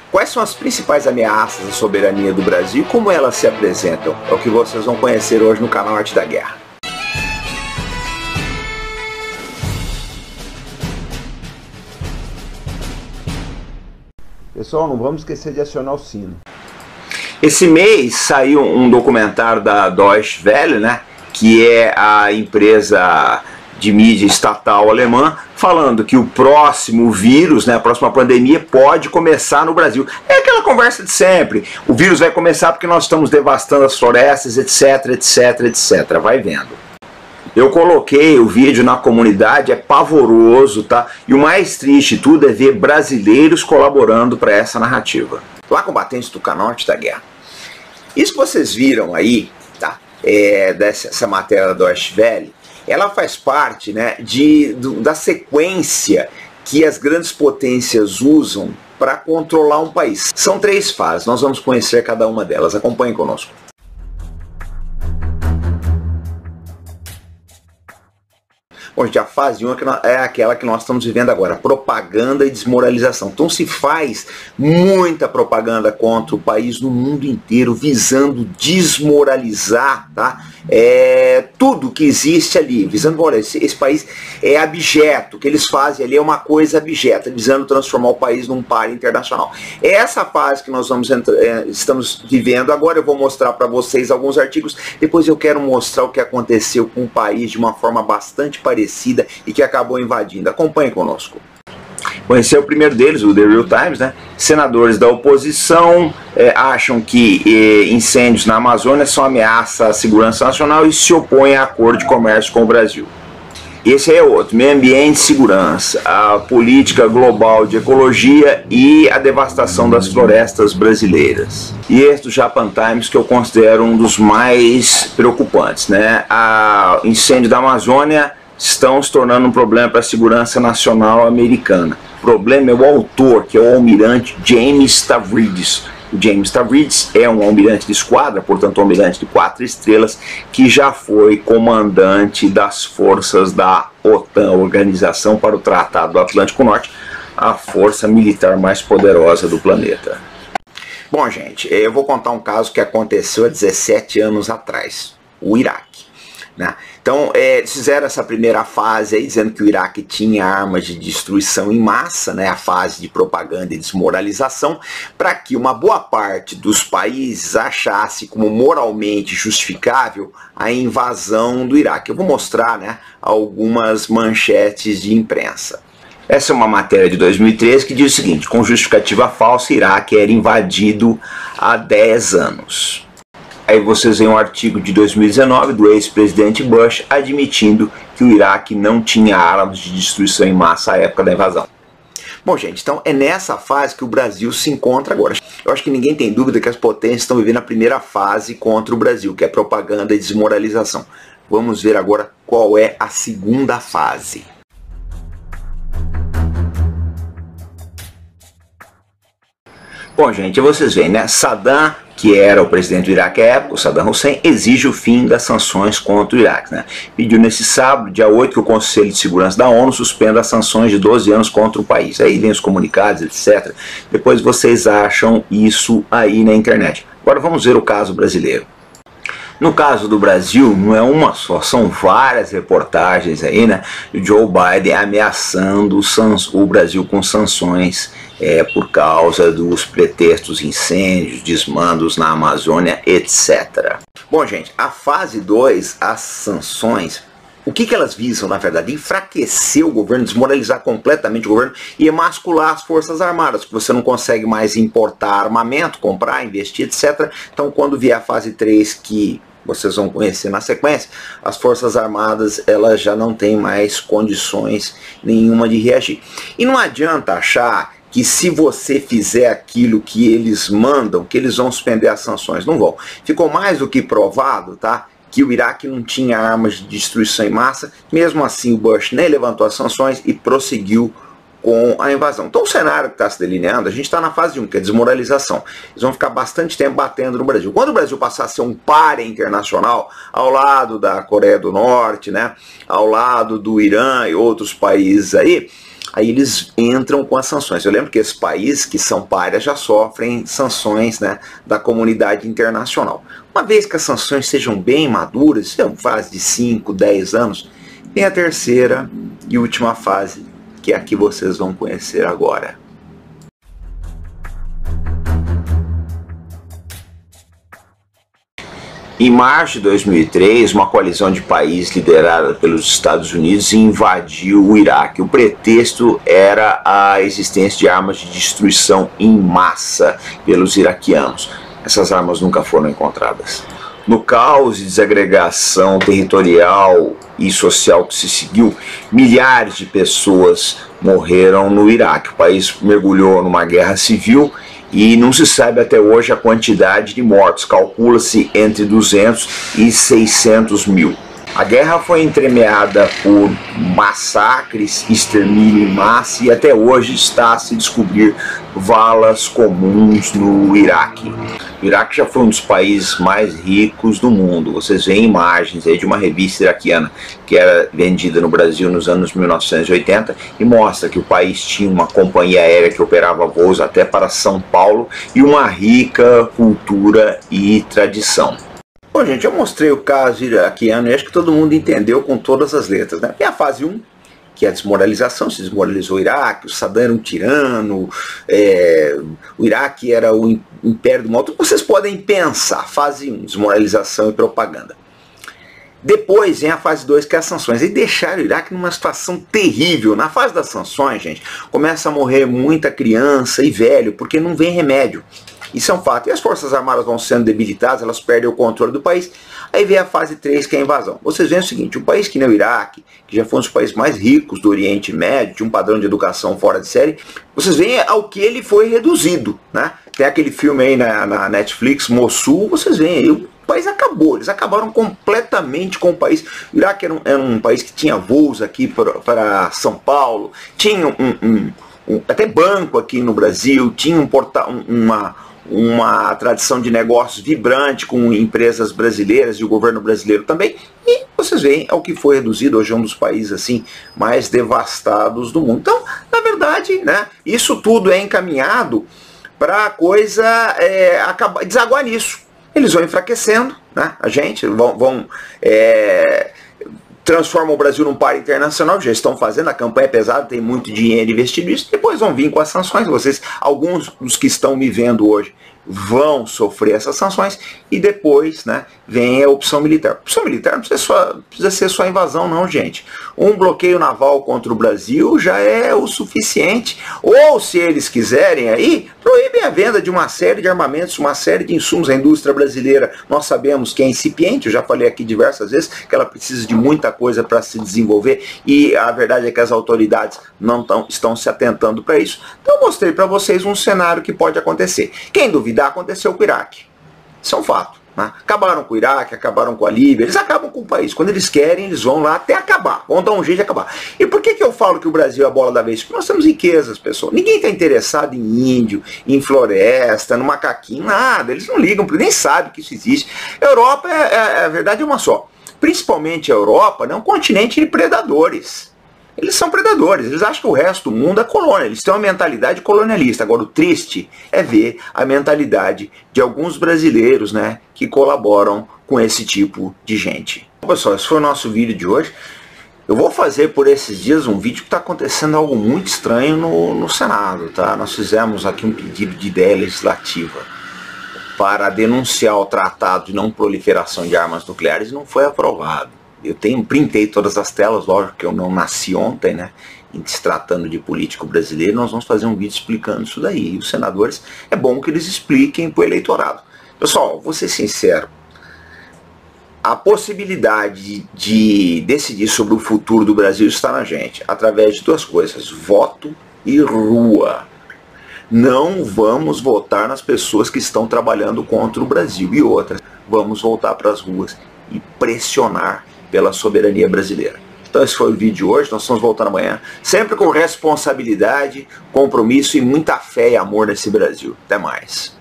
Quais são as principais ameaças à soberania do Brasil e como elas se apresentam? É o que vocês vão conhecer hoje no canal Arte da Guerra. Pessoal, não vamos esquecer de acionar o sino. Esse mês saiu um documentário da Deutsche Welle, né, que é a empresa de mídia estatal alemã, falando que o próximo vírus, né, a próxima pandemia pode começar no Brasil. É aquela conversa de sempre. O vírus vai começar porque nós estamos devastando as florestas, etc, etc, etc. Vai vendo. Eu coloquei o vídeo na comunidade, é pavoroso, tá? E o mais triste de tudo é ver brasileiros colaborando para essa narrativa. Lá, combatentes do canal Arte da Guerra. Isso que vocês viram aí, tá? Dessa matéria da Deutsche Welle, ela faz parte, né, da sequência que as grandes potências usam para controlar um país. São 3 fases, nós vamos conhecer cada uma delas. Acompanhem conosco. Bom, gente, a fase 1 é aquela que nós estamos vivendo agora, propaganda e desmoralização. Então se faz muita propaganda contra o país no mundo inteiro, visando desmoralizar, tá? Tudo que existe ali, visando, olha, esse país é abjeto, o que eles fazem ali é uma coisa abjeta, visando transformar o país num páreo internacional. É essa fase que nós estamos vivendo agora. Eu vou mostrar para vocês alguns artigos, depois eu quero mostrar o que aconteceu com o país de uma forma bastante parecida e que acabou invadindo. Acompanhe conosco. Bom, esse é o primeiro deles, o The Real Times, né? Senadores da oposição acham que incêndios na Amazônia são ameaça à segurança nacional e se opõem a acordo de comércio com o Brasil. Esse aí é outro, meio ambiente e segurança, a política global de ecologia e a devastação das florestas brasileiras. E esse do Japan Times, que eu considero um dos mais preocupantes, né? O incêndio da Amazônia estão se tornando um problema para a segurança nacional americana. O problema é o autor, que é o almirante James Stavridis. O James Stavridis é um almirante de esquadra, portanto um almirante de 4 estrelas, que já foi comandante das forças da OTAN, Organização para o Tratado do Atlântico Norte, a força militar mais poderosa do planeta. Bom, gente, eu vou contar um caso que aconteceu há 17 anos atrás, o Iraque, né? Então, eles fizeram essa primeira fase aí, dizendo que o Iraque tinha armas de destruição em massa, né, a fase de propaganda e desmoralização, para que uma boa parte dos países achasse como moralmente justificável a invasão do Iraque. Eu vou mostrar, né, algumas manchetes de imprensa. Essa é uma matéria de 2013 que diz o seguinte: com justificativa falsa, Iraque era invadido há 10 anos. Aí vocês veem um artigo de 2019 do ex-presidente Bush admitindo que o Iraque não tinha armas de destruição em massa à época da invasão. Bom, gente, então é nessa fase que o Brasil se encontra agora. Eu acho que ninguém tem dúvida que as potências estão vivendo a primeira fase contra o Brasil, que é propaganda e desmoralização. Vamos ver agora qual é a segunda fase. Bom, gente, vocês veem, né? Saddam, que era o presidente do Iraque à época, o Saddam Hussein, exige o fim das sanções contra o Iraque, né? Pediu nesse sábado, dia 8, que o Conselho de Segurança da ONU suspenda as sanções de 12 anos contra o país. Aí vem os comunicados, etc. Depois vocês acham isso aí na internet. Agora vamos ver o caso brasileiro. No caso do Brasil, não é uma só, são várias reportagens aí, né? O Joe Biden ameaçando o Brasil com sanções por causa dos pretextos incêndios, desmandos na Amazônia, etc. Bom, gente, a fase 2, as sanções, o que elas visam, na verdade? Enfraquecer o governo, desmoralizar completamente o governo e emascular as forças armadas, porque você não consegue mais importar armamento, comprar, investir, etc. Então, quando vier a fase 3, que vocês vão conhecer na sequência, as forças armadas elas já não têm mais condições nenhuma de reagir. E não adianta achar que se você fizer aquilo que eles mandam, que eles vão suspender as sanções. Não vão. Ficou mais do que provado, tá, que o Iraque não tinha armas de destruição em massa. Mesmo assim, o Bush nem levantou as sanções e prosseguiu com a invasão. Então o cenário que está se delineando, a gente está na fase 1, que é desmoralização. Eles vão ficar bastante tempo batendo no Brasil. Quando o Brasil passar a ser um páreo internacional, ao lado da Coreia do Norte, né, ao lado do Irã e outros países aí, aí eles entram com as sanções. Eu lembro que esses países que são párias já sofrem sanções, né, da comunidade internacional. Uma vez que as sanções sejam bem maduras, fase de 5, 10 anos, tem a terceira e última fase, que é a que vocês vão conhecer agora. Em março de 2003, uma coalizão de países liderada pelos Estados Unidos invadiu o Iraque. O pretexto era a existência de armas de destruição em massa pelos iraquianos. Essas armas nunca foram encontradas. No caos e desagregação territorial e social que se seguiu, milhares de pessoas morreram no Iraque. O país mergulhou numa guerra civil e não se sabe até hoje a quantidade de mortos, calcula-se entre 200 e 600 mil. A guerra foi entremeada por massacres, extermínio em massa e até hoje está a se descobrir valas comuns no Iraque. O Iraque já foi um dos países mais ricos do mundo. Vocês veem imagens aí de uma revista iraquiana que era vendida no Brasil nos anos 1980 e mostra que o país tinha uma companhia aérea que operava voos até para São Paulo e uma rica cultura e tradição. Bom, gente, eu mostrei o caso iraquiano e acho que todo mundo entendeu com todas as letras, né? Tem a fase 1, que é a desmoralização, se desmoralizou o Iraque, o Saddam era um tirano, o Iraque era o império do mal, tudo que vocês podem pensar, fase 1, desmoralização e propaganda. Depois vem a fase 2, que é as sanções, e deixaram o Iraque numa situação terrível. Na fase das sanções, gente, começa a morrer muita criança e velho, porque não vem remédio. Isso é um fato. E as forças armadas vão sendo debilitadas, elas perdem o controle do país. Aí vem a fase 3, que é a invasão. Vocês veem o seguinte, um país que nem o Iraque, que já foi um dos países mais ricos do Oriente Médio, de um padrão de educação fora de série, vocês veem ao que ele foi reduzido, né? Tem aquele filme aí na Netflix, Mossul, vocês veem aí, o país acabou, eles acabaram completamente com o país. O Iraque era um país que tinha voos aqui para São Paulo, tinha até banco aqui no Brasil, tinha uma tradição de negócios vibrante com empresas brasileiras e o governo brasileiro também, e vocês veem ao que foi reduzido. Hoje é um dos países assim mais devastados do mundo. Então, na verdade, né, isso tudo é encaminhado para a coisa desaguar nisso. Eles vão enfraquecendo, né, a gente, transformam o Brasil num par internacional, já estão fazendo, a campanha é pesada, tem muito dinheiro investido nisso, depois vão vir com as sanções. Alguns dos que estão me vendo hoje vão sofrer essas sanções e depois, né, vem a opção militar. A opção militar não precisa ser só invasão não, gente. Um bloqueio naval contra o Brasil já é o suficiente. Ou, se eles quiserem aí, proíbem a venda de uma série de armamentos, uma série de insumos. A indústria brasileira, nós sabemos que é incipiente, eu já falei aqui diversas vezes que ela precisa de muita coisa para se desenvolver e a verdade é que as autoridades não estão se atentando para isso. Então eu mostrei para vocês um cenário que pode acontecer. Quem duvidar, aconteceu com o Iraque. Isso é um fato. Né? Acabaram com o Iraque, acabaram com a Líbia, eles acabam com o país. Quando eles querem, eles vão lá até acabar. Vão dar um jeito de acabar. E por que eu falo que o Brasil é a bola da vez? Porque nós temos riquezas, pessoal. Ninguém está interessado em índio, em floresta, no macaquinho, nada. Eles não ligam, nem sabem que isso existe. A Europa, a verdade é uma só. Principalmente a Europa, é um continente de predadores. Eles são predadores, eles acham que o resto do mundo é colônia, eles têm uma mentalidade colonialista. Agora, o triste é ver a mentalidade de alguns brasileiros, né, que colaboram com esse tipo de gente. Bom, pessoal, esse foi o nosso vídeo de hoje. Eu vou fazer por esses dias um vídeo que está acontecendo algo muito estranho no Senado, tá? Nós fizemos aqui um pedido de ideia legislativa para denunciar o Tratado de Não Proliferação de Armas Nucleares e não foi aprovado. Eu printei todas as telas, lógico que eu não nasci ontem, né? Em se tratando de político brasileiro, nós vamos fazer um vídeo explicando isso daí. E os senadores, é bom que eles expliquem para o eleitorado. Pessoal, vou ser sincero, a possibilidade de decidir sobre o futuro do Brasil está na gente, através de duas coisas, voto e rua. Não vamos votar nas pessoas que estão trabalhando contra o Brasil. E outra, vamos voltar para as ruas e pressionar pela soberania brasileira. Então esse foi o vídeo de hoje, nós estamos voltando amanhã, sempre com responsabilidade, compromisso e muita fé e amor nesse Brasil. Até mais.